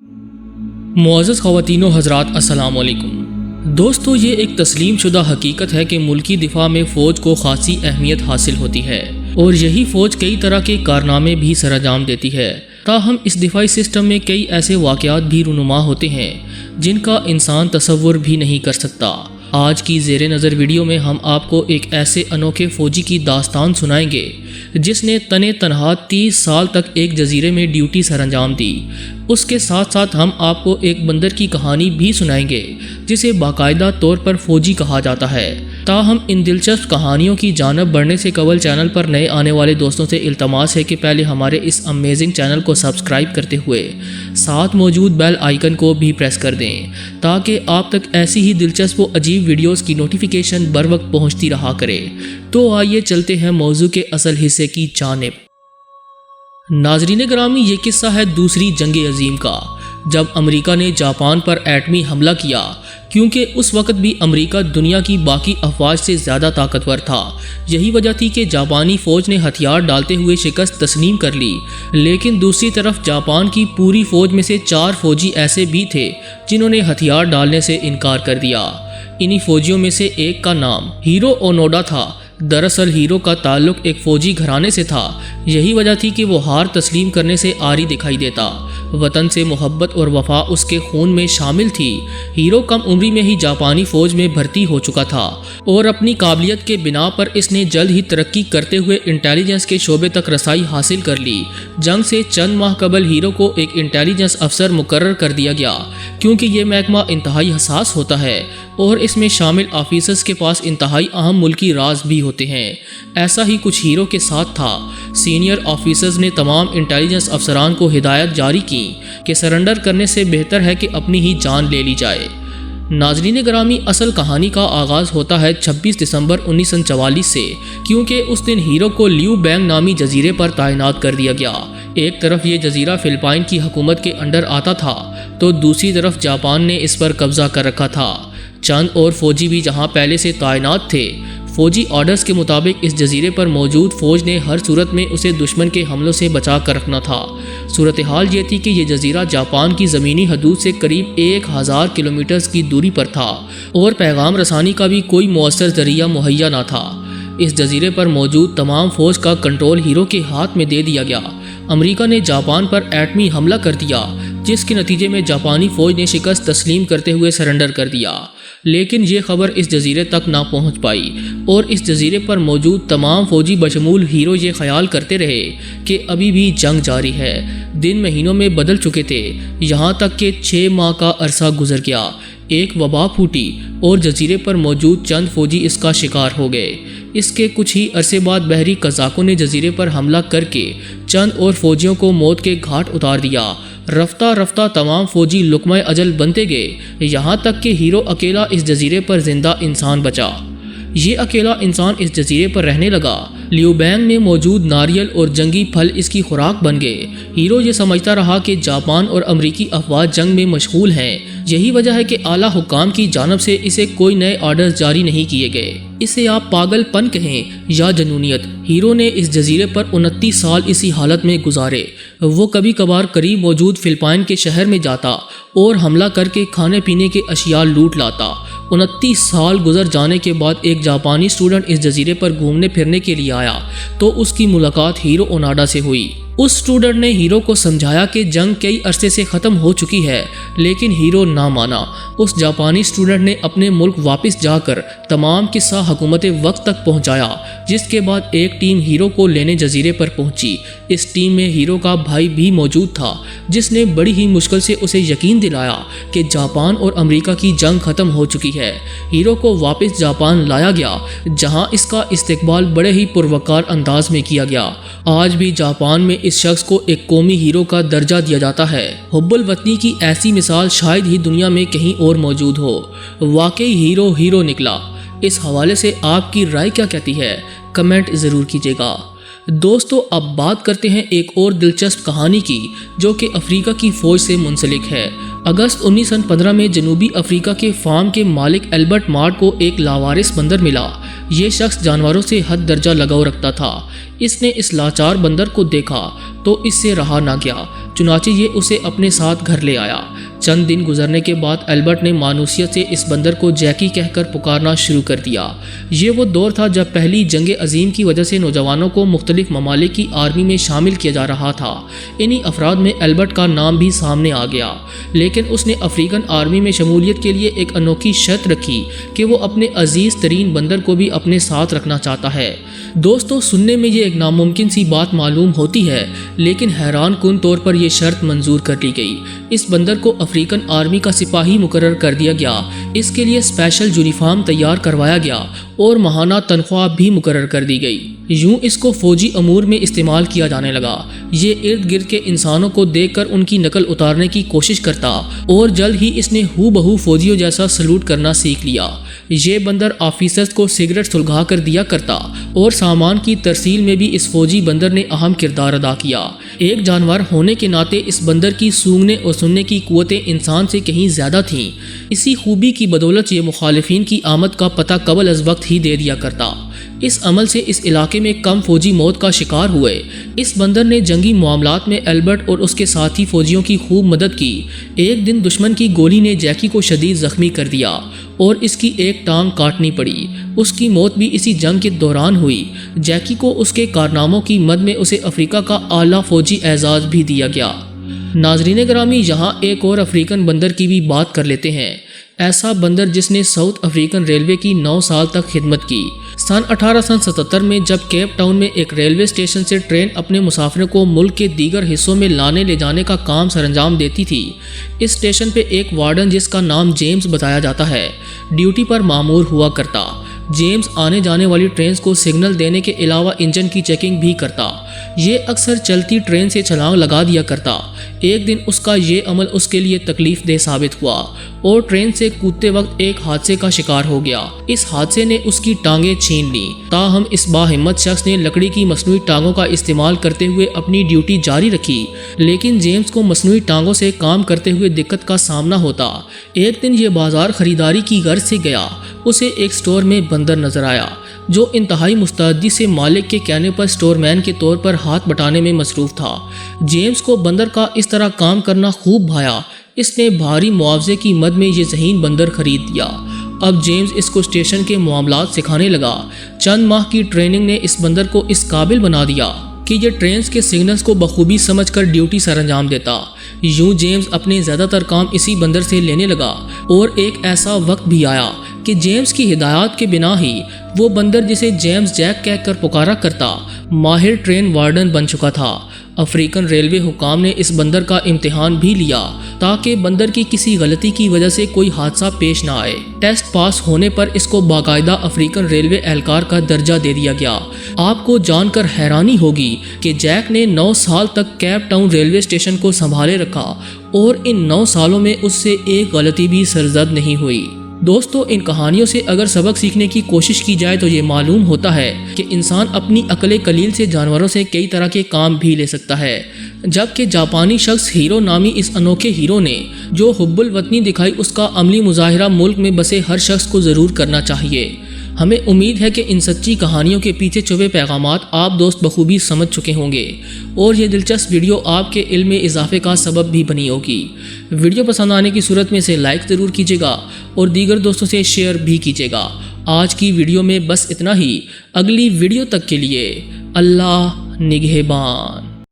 معزز خواتین و حضرات، السلام علیکم۔ دوستو، یہ ایک تسلیم شدہ حقیقت ہے کہ ملکی دفاع میں فوج کو خاصی اہمیت حاصل ہوتی ہے اور یہی فوج کئی طرح کے کارنامے بھی سر انجام دیتی ہے۔ تاہم اس دفاعی سسٹم میں کئی ایسے واقعات بھی رونما ہوتے ہیں جن کا انسان تصور بھی نہیں کر سکتا۔ آج کی زیر نظر ویڈیو میں ہم آپ کو ایک ایسے انوکھے فوجی کی داستان سنائیں گے جس نے تنہا 30 سال تک ایک جزیرے میں ڈیوٹی سر انجام دی۔ اس کے ساتھ ساتھ ہم آپ کو ایک بندر کی کہانی بھی سنائیں گے جسے باقاعدہ طور پر فوجی کہا جاتا ہے۔ تاہم ان دلچسپ کہانیوں کی جانب بڑھنے سے قبل چینل پر نئے آنے والے دوستوں سے التماس ہے کہ پہلے ہمارے اس امیزنگ چینل کو سبسکرائب کرتے ہوئے ساتھ موجود بیل آئیکن کو بھی پریس کر دیں تاکہ آپ تک ایسی ہی دلچسپ و عجیب ویڈیوز کی نوٹیفیکیشن بر وقت پہنچتی رہا کرے۔ تو آئیے چلتے ہیں موضوع کے اصل حصے کی جانب۔ ناظرین گرامی، یہ قصہ ہے دوسری جنگ عظیم کا، جب امریکہ نے جاپان پر ایٹمی حملہ کیا، کیونکہ اس وقت بھی امریکہ دنیا کی باقی افواج سے زیادہ طاقتور تھا۔ یہی وجہ تھی کہ جاپانی فوج نے ہتھیار ڈالتے ہوئے شکست تسلیم کر لی، لیکن دوسری طرف جاپان کی پوری فوج میں سے 4 فوجی ایسے بھی تھے جنہوں نے ہتھیار ڈالنے سے انکار کر دیا۔ انہی فوجیوں میں سے ایک کا نام ہیرو اونوڈا تھا۔ دراصل ہیرو کا تعلق ایک فوجی گھرانے سے تھا، یہی وجہ تھی کہ وہ ہار تسلیم کرنے سے عاری دکھائی دیتا۔ وطن سے محبت اور وفا اس کے خون میں شامل تھی۔ ہیرو کم عمری میں ہی جاپانی فوج میں بھرتی ہو چکا تھا اور اپنی قابلیت کے بنا پر اس نے جلد ہی ترقی کرتے ہوئے انٹیلیجنس کے شعبے تک رسائی حاصل کر لی۔ جنگ سے چند ماہ قبل ہیرو کو ایک انٹیلیجنس افسر مقرر کر دیا گیا، کیونکہ یہ محکمہ انتہائی حساس ہوتا ہے اور اس میں شامل آفیسرز کے پاس انتہائی اہم ملکی راز بھی ہوتے ہیں۔ ایسا ہی کچھ ہیرو کے ساتھ تھا۔ سینئر آفیسرز نے تمام انٹیلیجنس افسران کو ہدایت جاری کی کہ سرنڈر کرنے سے بہتر ہے کہ اپنی ہی جان لے لی جائے۔ ناظرین گرامی، اصل کہانی کا آغاز ہوتا ہے 26 دسمبر 1944 سے، کیونکہ اس دن ہیرو کو لیو بینگ نامی جزیرے پر تعینات کر دیا گیا۔ ایک طرف یہ جزیرہ فلپائن کی حکومت کے انڈر آتا تھا تو دوسری طرف جاپان نے اس پر قبضہ کر رکھا تھا۔ چند اور فوجی بھی جہاں پہلے سے تعینات تھے۔ فوجی آرڈرز کے مطابق اس جزیرے پر موجود فوج نے ہر صورت میں اسے دشمن کے حملوں سے بچا کر رکھنا تھا۔ صورتحال یہ تھی کہ یہ جزیرہ جاپان کی زمینی حدود سے قریب 1000 کلومیٹرز کی دوری پر تھا اور پیغام رسانی کا بھی کوئی مؤثر ذریعہ مہیا نہ تھا۔ اس جزیرے پر موجود تمام فوج کا کنٹرول ہیرو کے ہاتھ میں دے دیا گیا۔ امریکہ نے جاپان پر ایٹمی حملہ کر دیا، جس کے نتیجے میں جاپانی فوج نے شکست تسلیم کرتے ہوئے سرنڈر کر دیا۔ لیکن یہ خبر اس جزیرے تک نہ پہنچ پائی اور اس جزیرے پر موجود تمام فوجی بشمول ہیرو یہ خیال کرتے رہے کہ ابھی بھی جنگ جاری ہے۔ دن مہینوں میں بدل چکے تھے، یہاں تک کہ 6 ماہ کا عرصہ گزر گیا۔ ایک وبا پھوٹی اور جزیرے پر موجود چند فوجی اس کا شکار ہو گئے۔ اس کے کچھ ہی عرصے بعد بحری قزاقوں نے جزیرے پر حملہ کر کے چند اور فوجیوں کو موت کے گھاٹ اتار دیا۔ رفتہ رفتہ تمام فوجی لقمہ اجل بنتے گئے، یہاں تک کہ ہیرو اکیلا اس جزیرے پر زندہ انسان بچا۔ یہ اکیلا انسان اس جزیرے پر رہنے لگا۔ لیو بینگ میں موجود ناریل اور جنگی پھل اس کی خوراک بن گئے۔ ہیرو یہ سمجھتا رہا کہ جاپان اور امریکی افواج جنگ میں مشغول ہیں، یہی وجہ ہے کہ اعلیٰ حکام کی جانب سے اسے کوئی نئے آرڈرز جاری نہیں کیے گئے۔ اسے آپ پاگل پن کہیں یا جنونیت، ہیرو نے اس جزیرے پر 29 سال اسی حالت میں گزارے۔ وہ کبھی کبھار قریب موجود فلپائن کے شہر میں جاتا اور حملہ کر کے کھانے پینے کے اشیاء لوٹ لاتا۔ 29 سال گزر جانے کے بعد ایک جاپانی اسٹوڈنٹ اس جزیرے پر گھومنے پھرنے کے لیے آیا تو اس کی ملاقات ہیرو اوناڈا سے ہوئی۔ اس اسٹوڈنٹ نے ہیرو کو سمجھایا کہ جنگ کئی عرصے سے ختم ہو چکی ہے، لیکن ہیرو نہ مانا۔ اس جاپانی اسٹوڈنٹ نے اپنے ملک واپس جا کر تمام قصہ حکومت وقت تک پہنچایا، جس کے بعد ایک ٹیم ہیرو کو لینے جزیرے پر پہنچی۔ اس ٹیم میں ہیرو کا بھائی بھی موجود تھا، جس نے بڑی ہی مشکل سے اسے یقین دلایا کہ جاپان اور امریکہ کی جنگ ختم ہو چکی ہے۔ ہیرو کو واپس جاپان لایا گیا، جہاں اس کا استقبال بڑے ہی پروقار انداز میں کیا گیا۔ آج بھی جاپان میں اس شخص کو ایک قومی ہیرو کا درجہ دیا جاتا ہے۔ حب الوطنی کی ایسی مثال شاید ہی دنیا میں کہیں اور موجود ہو۔ واقعی ہیرو ہیرو نکلا۔ اس حوالے سے آپ کی رائے کیا کہتی ہے؟ کمنٹ ضرور کیجیے گا۔ دوستو، اب بات کرتے ہیں ایک اور دلچسپ کہانی کی جو کہ افریقہ کی فوج سے منسلک ہے۔ اگست 1915 میں جنوبی افریقہ کے فارم کے مالک البرٹ مارٹ کو ایک لاوارث بندر ملا۔ یہ شخص جانوروں سے حد درجہ لگاؤ رکھتا تھا۔ اس نے اس لاچار بندر کو دیکھا تو اس سے رہا نہ گیا، چنانچہ یہ اسے اپنے ساتھ گھر لے آیا۔ چند دن گزرنے کے بعد البرٹ نے مانوسیت سے اس بندر کو جیکی کہہ کر پکارنا شروع کر دیا۔ یہ وہ دور تھا جب پہلی جنگ عظیم کی وجہ سے نوجوانوں کو مختلف ممالک کی آرمی میں شامل کیا جا رہا تھا۔ انہی افراد میں البرٹ کا نام بھی سامنے آ گیا، لیکن اس نے افریقن آرمی میں شمولیت کے لیے ایک انوکھی شرط رکھی کہ وہ اپنے عزیز ترین بندر کو بھی اپنے ساتھ رکھنا چاہتا ہے۔ دوستو، سننے میں یہ ایک ناممکن سی بات معلوم ہوتی ہے، لیکن حیران کن طور پر یہ شرط منظور کر لی گئی۔ اس بندر کو افریقن آرمی کا سپاہی مقرر کر دیا گیا، اس کے لیے اسپیشل یونیفارم تیار کروایا گیا اور ماہانہ تنخواہ بھی مقرر کر دی گئی۔ یوں اس کو فوجی امور میں استعمال کیا جانے لگا۔ یہ ارد گرد کے انسانوں کو دیکھ کر ان کی نقل اتارنے کی کوشش کرتا اور جلد ہی اس نے ہو بہو فوجیوں جیسا سلوٹ کرنا سیکھ لیا۔ یہ بندر آفیسرز کو سگریٹ سلگھا کر دیا کرتا اور سامان کی ترسیل میں بھی اس فوجی بندر نے اہم کردار ادا کیا۔ ایک جانور ہونے کے ناطے اس بندر کی سونگھنے اور سننے کی قوتیں انسان سے کہیں زیادہ تھیں۔ اسی خوبی کی بدولت یہ مخالفین کی آمد کا پتہ قبل از وقت ہی دے دیا کرتا۔ اس عمل سے اس علاقے میں کم فوجی موت کا شکار ہوئے۔ اس بندر نے جنگی معاملات میں البرٹ اور اس کے ساتھی فوجیوں کی خوب مدد کی۔ ایک دن دشمن کی گولی نے جیکی کو شدید زخمی کر دیا اور اس کی ایک ٹانگ کاٹنی پڑی۔ اس کی موت بھی اسی جنگ کے دوران ہوئی۔ جیکی کو اس کے کارناموں کی مد میں اسے افریقہ کا اعلیٰ فوجی اعزاز بھی دیا گیا۔ ناظرین گرامی، یہاں ایک اور افریقن بندر کی بھی بات کر لیتے ہیں۔ ایسا بندر جس نے ساؤتھ افریقن ریلوے کی 9 سال تک خدمت کی۔ سن 1877 میں جب کیپ ٹاؤن میں ایک ریلوے اسٹیشن سے ٹرین اپنے مسافروں کو ملک کے دیگر حصوں میں لانے لے جانے کا کام سر انجام دیتی تھی، اس اسٹیشن پہ ایک وارڈن جس کا نام جیمز بتایا جاتا ہے ڈیوٹی پر مامور ہوا کرتا۔ جیمز آنے جانے والی ٹرینز کو سگنل دینے کے علاوہ انجن کی چیکنگ بھی کرتا۔ یہ اکثر چلتی ٹرین سے چھلانگ لگا دیا کرتا۔ ایک دن اس کا یہ عمل اس کے لیے تکلیف دہ ثابت ہوا اور ٹرین سے کودتے وقت ایک حادثے کا شکار ہو گیا۔ اس حادثے نے اس کی ٹانگیں چھین لیں، تاہم اس باہمت شخص نے لکڑی کی مصنوعی ٹانگوں کا استعمال کرتے ہوئے اپنی ڈیوٹی جاری رکھی، لیکن جیمز کو مصنوعی ٹانگوں سے کام کرتے ہوئے دقت کا سامنا ہوتا۔ ایک دن یہ بازار خریداری کی غرض سے گیا۔ اسے ایک سٹور میں بندر نظر آیا جو انتہائی مستعدی سے مالک کے کہنے پر سٹور مین کے طور پر ہاتھ بٹانے میں مصروف تھا۔ جیمز کو بندر کا اس طرح کام کرنا خوب بھایا۔ اس نے بھاری معاوضے کی مد میں یہ ذہین بندر خرید لیا۔ اب جیمز اس کو اسٹیشن کے معاملات سکھانے لگا۔ چند ماہ کی ٹریننگ نے اس بندر کو اس قابل بنا دیا کہ یہ ٹرینز کے سگنلز کو بخوبی سمجھ کر ڈیوٹی سر انجام دیتا۔ یوں جیمز اپنے زیادہ تر کام اسی بندر سے لینے لگا اور ایک ایسا وقت بھی آیا کہ جیمز کی ہدایات کے بنا ہی وہ بندر جسے جیمز جیک کہہ کر پکارا کرتا ماہر ٹرین وارڈن بن چکا تھا۔ افریقن ریلوے حکام نے اس بندر کا امتحان بھی لیا تاکہ بندر کی کسی غلطی کی وجہ سے کوئی حادثہ پیش نہ آئے۔ ٹیسٹ پاس ہونے پر اس کو باقاعدہ افریقن ریلوے اہلکار کا درجہ دے دیا گیا۔ آپ کو جان کر حیرانی ہوگی کہ جیک نے 9 سال تک کیپ ٹاؤن ریلوے اسٹیشن کو سنبھالے رکھا اور ان 9 سالوں میں اس سے ایک غلطی بھی سرزد نہیں ہوئی۔ دوستو، ان کہانیوں سے اگر سبق سیکھنے کی کوشش کی جائے تو یہ معلوم ہوتا ہے کہ انسان اپنی عقل قلیل سے جانوروں سے کئی طرح کے کام بھی لے سکتا ہے۔ جبکہ جاپانی شخص ہیرو نامی اس انوکھے ہیرو نے جو حب الوطنی دکھائی، اس کا عملی مظاہرہ ملک میں بسے ہر شخص کو ضرور کرنا چاہیے۔ ہمیں امید ہے کہ ان سچی کہانیوں کے پیچھے چھپے پیغامات آپ دوست بخوبی سمجھ چکے ہوں گے اور یہ دلچسپ ویڈیو آپ کے علم میں اضافے کا سبب بھی بنی ہوگی۔ ویڈیو پسند آنے کی صورت میں اسے لائک ضرور کیجیے گا اور دیگر دوستوں سے شیئر بھی کیجیے گا۔ آج کی ویڈیو میں بس اتنا ہی۔ اگلی ویڈیو تک کے لیے اللہ نگہبان۔